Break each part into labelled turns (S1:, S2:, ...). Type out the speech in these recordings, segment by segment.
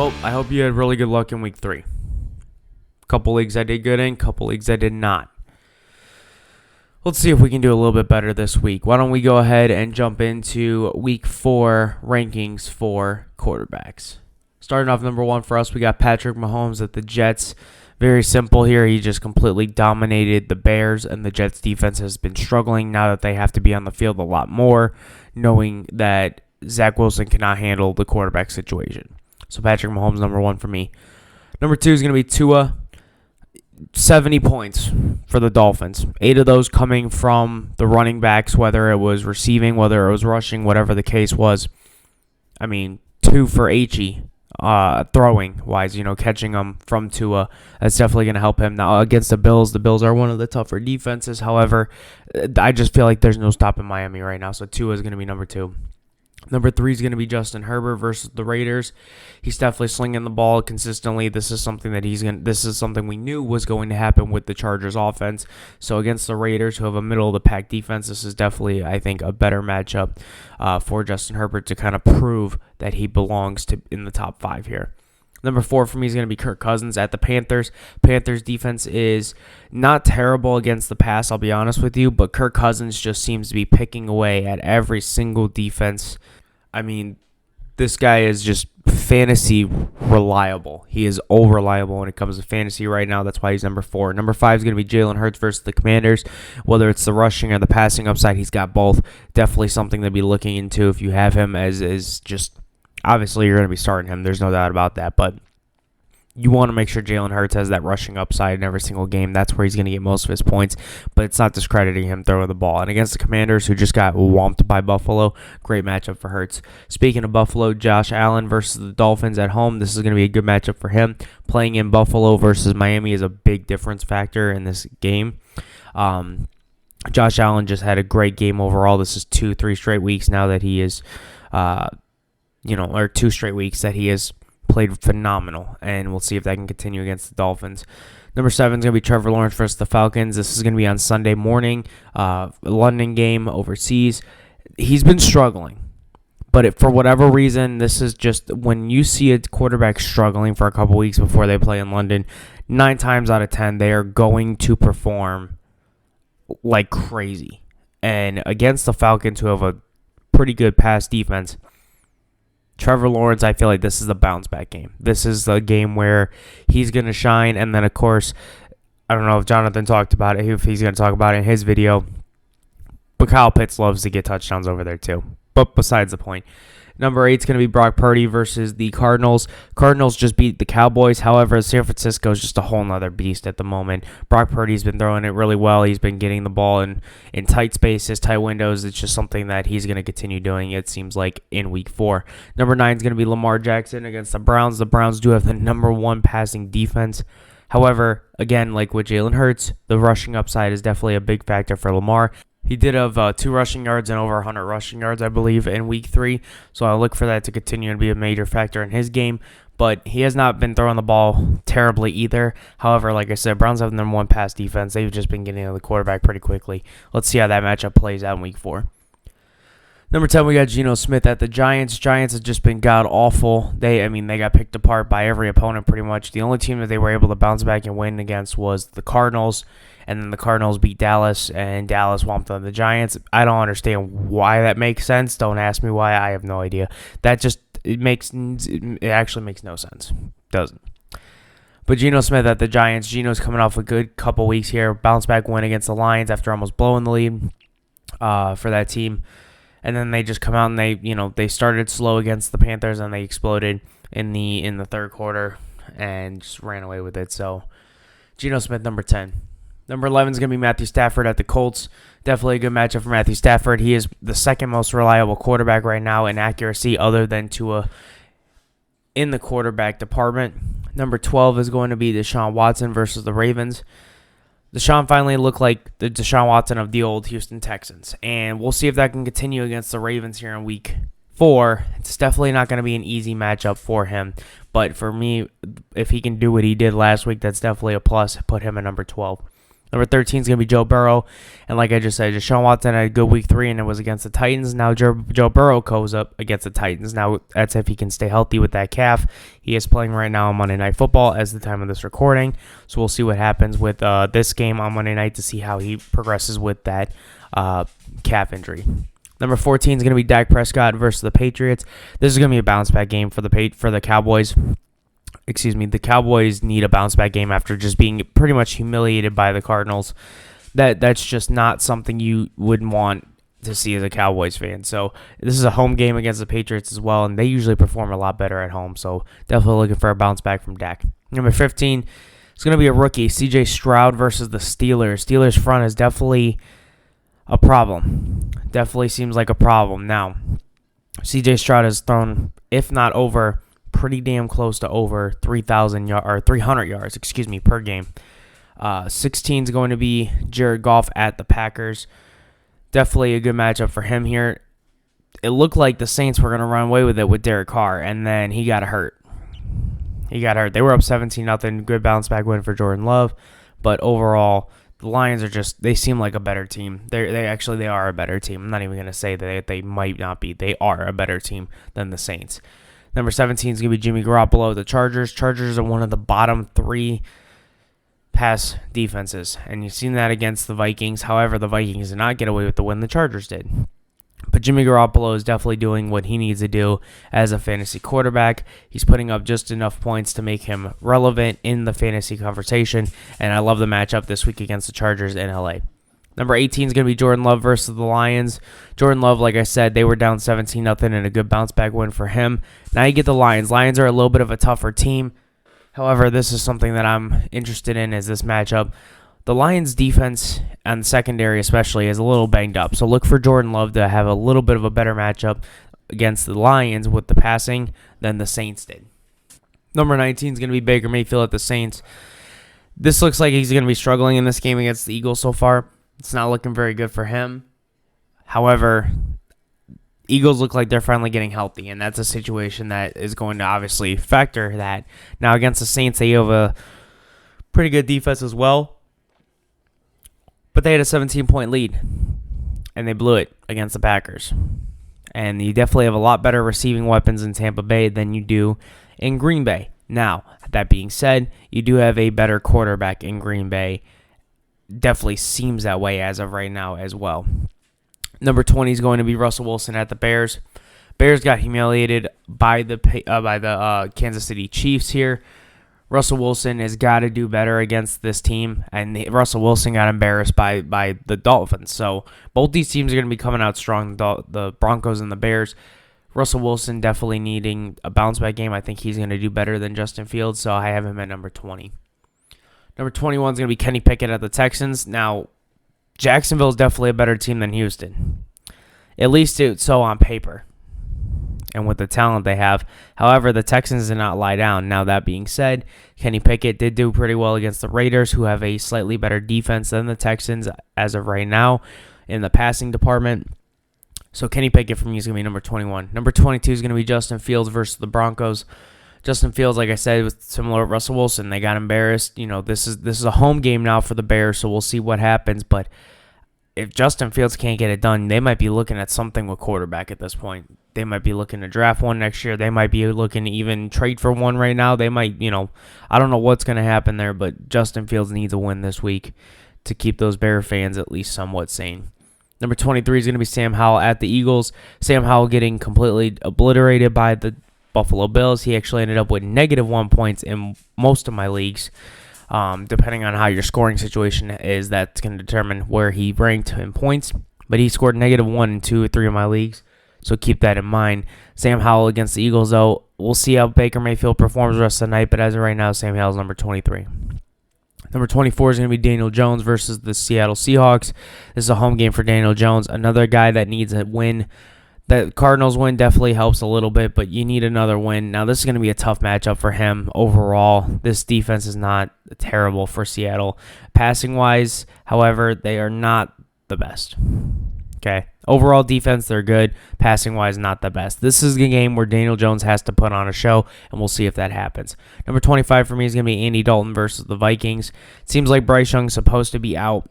S1: Well, I hope you had really good luck in week 3. Couple leagues I did good in, couple leagues I did not. Let's see if we can do a little bit better this week. Why don't we go ahead and jump into week 4 rankings for quarterbacks. Starting off number 1 for us, we got Patrick Mahomes at the Jets. Very simple here. He just completely dominated the Bears, and the Jets defense has been struggling now that they have to be on the field a lot more, knowing that Zach Wilson cannot handle the quarterback situation. So Patrick Mahomes, number 1 for me. Number 2 is going to be Tua. 70 points for the Dolphins. 8 of those coming from the running backs, whether it was receiving, whether it was rushing, whatever the case was. I mean, 2 for H.E. Throwing-wise, catching them from Tua. That's definitely going to help him. Now, against the Bills are one of the tougher defenses. However, I just feel like there's no stopping Miami right now, so Tua is going to be number 2. Number 3 is going to be Justin Herbert versus the Raiders. He's definitely slinging the ball consistently. This is something we knew was going to happen with the Chargers offense. So against the Raiders, who have a middle of the pack defense, this is definitely, I think, a better matchup for Justin Herbert to kind of prove that he belongs in the top 5 here. Number 4 for me is going to be Kirk Cousins at the Panthers. Panthers defense is not terrible against the pass, I'll be honest with you, but Kirk Cousins just seems to be picking away at every single defense. I mean, this guy is just fantasy reliable. He is reliable when it comes to fantasy right now. That's why he's number 4. Number 5 is going to be Jalen Hurts versus the Commanders. Whether it's the rushing or the passing upside, he's got both. Definitely something to be looking into if you have him as just... Obviously, you're going to be starting him. There's no doubt about that. But you want to make sure Jalen Hurts has that rushing upside in every single game. That's where he's going to get most of his points. But it's not discrediting him throwing the ball. And against the Commanders, who just got whomped by Buffalo, great matchup for Hurts. Speaking of Buffalo, Josh Allen versus the Dolphins at home. This is going to be a good matchup for him. Playing in Buffalo versus Miami is a big difference factor in this game. Josh Allen just had a great game overall. This is 3 straight weeks now that he is... or 2 straight weeks that he has played phenomenal, and we'll see if that can continue against the Dolphins. Number 7 is going to be Trevor Lawrence versus the Falcons. This is going to be on Sunday morning, London game overseas. He's been struggling, but for whatever reason, this is just when you see a quarterback struggling for a couple weeks before they play in London, 9 times out of 10, they are going to perform like crazy. And against the Falcons, who have a pretty good pass defense, Trevor Lawrence, I feel like this is the bounce-back game. This is the game where he's going to shine. And then, of course, I don't know if Jonathan talked about it, if he's going to talk about it in his video, but Kyle Pitts loves to get touchdowns over there too. But besides the point. Number 8 is going to be Brock Purdy versus the Cardinals. Cardinals just beat the Cowboys. However, San Francisco is just a whole nother beast at the moment. Brock Purdy's been throwing it really well. He's been getting the ball in tight spaces, tight windows. It's just something that he's going to continue doing, it seems like, in week 4. Number 9 is going to be Lamar Jackson against the Browns. The Browns do have the number 1 passing defense. However, again, like with Jalen Hurts, the rushing upside is definitely a big factor for Lamar. He did have 2 rushing yards and over 100 rushing yards, I believe, in week 3. So I'll look for that to continue and be a major factor in his game. But he has not been throwing the ball terribly either. However, like I said, Browns have the number 1 pass defense. They've just been getting to the quarterback pretty quickly. Let's see how that matchup plays out in week 4. Number 10, we got Geno Smith at the Giants. Giants have just been god-awful. They got picked apart by every opponent pretty much. The only team that they were able to bounce back and win against was the Cardinals. And then the Cardinals beat Dallas, and Dallas whomped on the Giants. I don't understand why that makes sense. Don't ask me why. I have no idea. It actually makes no sense. Doesn't. But Geno Smith at the Giants. Geno's coming off a good couple weeks here. Bounce back win against the Lions after almost blowing the lead for that team. And then they just come out and they started slow against the Panthers, and they exploded in the third quarter and just ran away with it. So Geno Smith, number 10. Number 11 is going to be Matthew Stafford at the Colts. Definitely a good matchup for Matthew Stafford. He is the second most reliable quarterback right now in accuracy other than Tua in the quarterback department. Number 12 is going to be Deshaun Watson versus the Ravens. Deshaun finally looked like the Deshaun Watson of the old Houston Texans. And we'll see if that can continue against the Ravens here in week 4. It's definitely not going to be an easy matchup for him. But for me, if he can do what he did last week, that's definitely a plus. Put him at number 12. Number 13 is going to be Joe Burrow. And like I just said, Deshaun Watson had a good week 3, and it was against the Titans. Now Joe Burrow goes up against the Titans. Now that's if he can stay healthy with that calf. He is playing right now on Monday Night Football as the time of this recording. So we'll see what happens with this game on Monday night to see how he progresses with that calf injury. Number 14 is going to be Dak Prescott versus the Patriots. This is going to be a bounce-back game for the Cowboys. The Cowboys need a bounce-back game after just being pretty much humiliated by the Cardinals. That's just not something you would want to see as a Cowboys fan. So this is a home game against the Patriots as well, and they usually perform a lot better at home. So definitely looking for a bounce-back from Dak. Number 15 is going to be a rookie, C.J. Stroud versus the Steelers. Steelers front is definitely a problem. Definitely seems like a problem. Now, C.J. Stroud has thrown, if not over, pretty damn close to over 300 yards, per game. 16 is going to be Jared Goff at the Packers. Definitely a good matchup for him here. It looked like the Saints were going to run away with it with Derek Carr, and then he got hurt. They were up 17-0. Good bounce back win for Jordan Love, but overall, the Lions they seem like a better team. They are a better team. I'm not even going to say that they might not be. They are a better team than the Saints. Number 17 is going to be Jimmy Garoppolo, the Chargers. Chargers are one of the bottom 3 pass defenses, and you've seen that against the Vikings. However, the Vikings did not get away with the win. The Chargers did. But Jimmy Garoppolo is definitely doing what he needs to do as a fantasy quarterback. He's putting up just enough points to make him relevant in the fantasy conversation, and I love the matchup this week against the Chargers in LA. Number 18 is going to be Jordan Love versus the Lions. Jordan Love, like I said, they were down 17-0 and a good bounce-back win for him. Now you get the Lions. Lions are a little bit of a tougher team. However, this is something that I'm interested in is this matchup. The Lions' defense and secondary especially is a little banged up. So look for Jordan Love to have a little bit of a better matchup against the Lions with the passing than the Saints did. Number 19 is going to be Baker Mayfield at the Saints. This looks like he's going to be struggling in this game against the Eagles so far. It's not looking very good for him. However, Eagles look like they're finally getting healthy, and that's a situation that is going to obviously factor that. Now, against the Saints, they have a pretty good defense as well, but they had a 17-point lead, and they blew it against the Packers. And you definitely have a lot better receiving weapons in Tampa Bay than you do in Green Bay. Now, that being said, you do have a better quarterback in Green Bay. Definitely seems that way as of right now as well. Number 20 is going to be Russell Wilson at the Bears. Bears got humiliated by the Kansas City Chiefs here. Russell Wilson has got to do better against this team, and Russell Wilson got embarrassed by the Dolphins. So both these teams are going to be coming out strong, the Broncos and the Bears. Russell Wilson definitely needing a bounce-back game. I think he's going to do better than Justin Fields, so I have him at number 20. Number 21 is going to be Kenny Pickett at the Texans. Now, Jacksonville is definitely a better team than Houston. At least it's so on paper and with the talent they have. However, the Texans did not lie down. Now, that being said, Kenny Pickett did do pretty well against the Raiders, who have a slightly better defense than the Texans as of right now in the passing department. So Kenny Pickett for me is going to be number 21. Number 22 is going to be Justin Fields versus the Broncos. Justin Fields, like I said, was similar to Russell Wilson. They got embarrassed. This is a home game now for the Bears, so we'll see what happens. But if Justin Fields can't get it done, they might be looking at something with quarterback at this point. They might be looking to draft one next year. They might be looking to even trade for one right now. They might, I don't know what's going to happen there, but Justin Fields needs a win this week to keep those Bear fans at least somewhat sane. Number 23 is going to be Sam Howell at the Eagles. Sam Howell getting completely obliterated by the Buffalo Bills. He actually ended up with -1 points in most of my leagues. Depending on how your scoring situation is, that's going to determine where he ranked in points. But he scored -1 in 2 or 3 of my leagues, so keep that in mind. Sam Howell against the Eagles, though, we'll see how Baker Mayfield performs the rest of the night, but as of right now, Sam Howell's number 23. Number 24 is going to be Daniel Jones versus the Seattle Seahawks. This is a home game for Daniel Jones, another guy that needs a win. The Cardinals win definitely helps a little bit, but you need another win. Now, this is going to be a tough matchup for him overall. This defense is not terrible for Seattle. Passing-wise, however, they are not the best. Okay. Overall defense, they're good. Passing wise, not the best. This is the game where Daniel Jones has to put on a show, and we'll see if that happens. Number 25 for me is going to be Andy Dalton versus the Vikings. It seems like Bryce Young's supposed to be out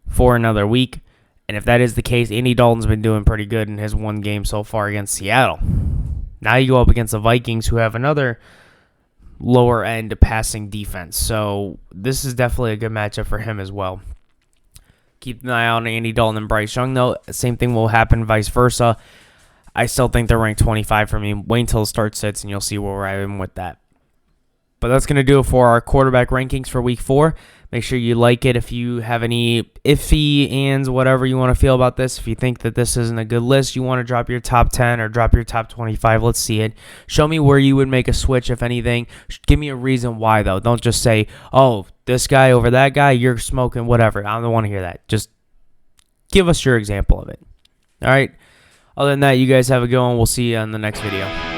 S1: for another week. And if that is the case, Andy Dalton's been doing pretty good in his one game so far against Seattle. Now you go up against the Vikings, who have another lower end passing defense. So this is definitely a good matchup for him as well. Keep an eye on Andy Dalton and Bryce Young, though. Same thing will happen vice versa. I still think they're ranked 25 for me. Wait until the start sits, and you'll see where we're at with that. But that's going to do it for our quarterback rankings for Week 4. Make sure you like it. If you have any iffy ands, whatever you want to feel about this, if you think that this isn't a good list, you want to drop your top 10 or drop your top 25, let's see it. Show me where you would make a switch, if anything. Give me a reason why, though. Don't just say, oh, this guy over that guy, you're smoking, whatever. I don't want to hear that. Just give us your example of it. All right. Other than that, you guys have a good one. We'll see you on the next video.